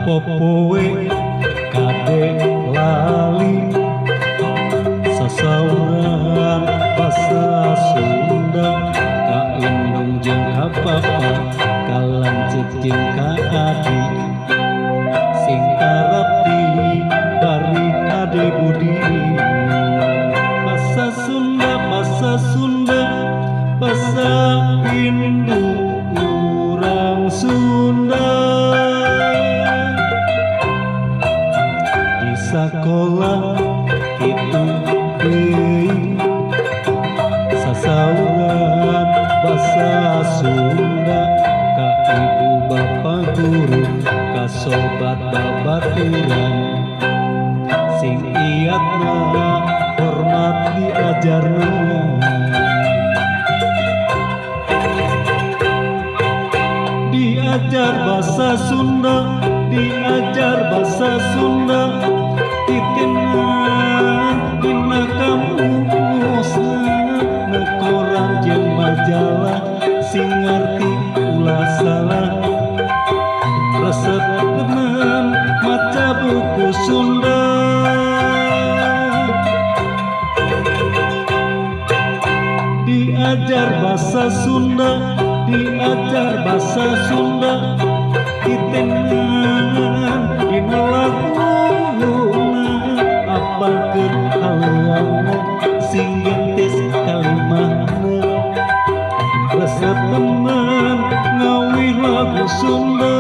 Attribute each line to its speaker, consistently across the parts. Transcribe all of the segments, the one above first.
Speaker 1: Popoe kade lali sasauran basa Sunda ka indung jeung ka papa ka lanceuk jeung ka adi sing tarap di bari ade budi basa Sunda basa indung urang Sunda sakola kitu deui sasauran basa Sunda ka ibu bapa guru ka sobat babaturan sing iatna hormat diajarna diajar basa Sunda diajar basa Sunda titinan dina kamusna na koran jeung majalah sing ngarti ulah salah resep tenan maca buku Sunda diajar basa Sunda diajar basa Sunda titinan dina laguna apalkeun haluangna sing geuntes kalimahna resep tenan ngawih lagu Sunda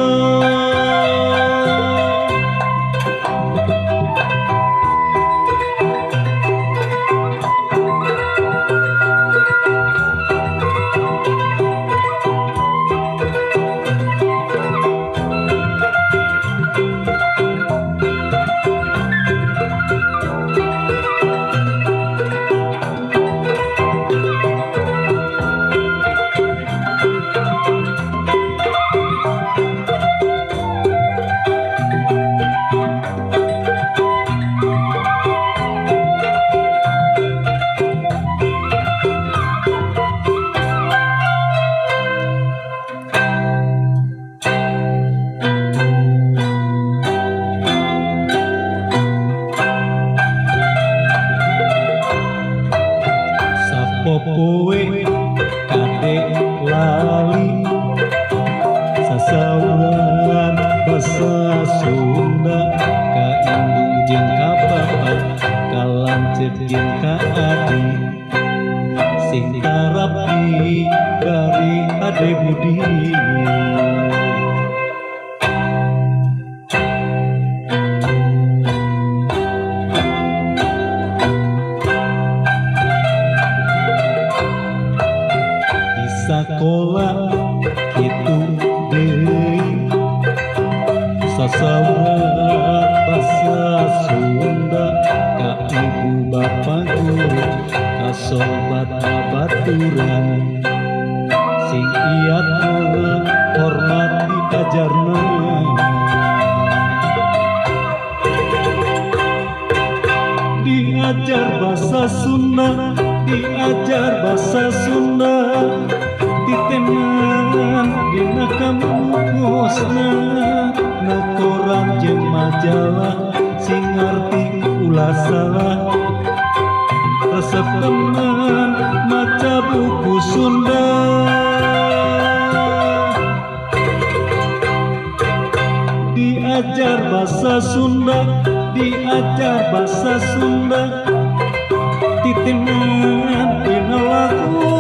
Speaker 1: Popoe kade lali sasauran basa Sunda ka indung jeung ka papa ka lanceuk jeung ka adi sing tarap di bari ade budi sakola kitu deui sasauran basa Sunda ka ibu bapa guru ka sobat babaturan sing iatna hormat diajarna diajar basa Sunda diajar basa Sunda titenan dina kamusna na koran jeung majalah sing ngarti ulah salah resep tenan maca buku Sunda diajar basa Sunda diajar basa Sunda titinan dina lagu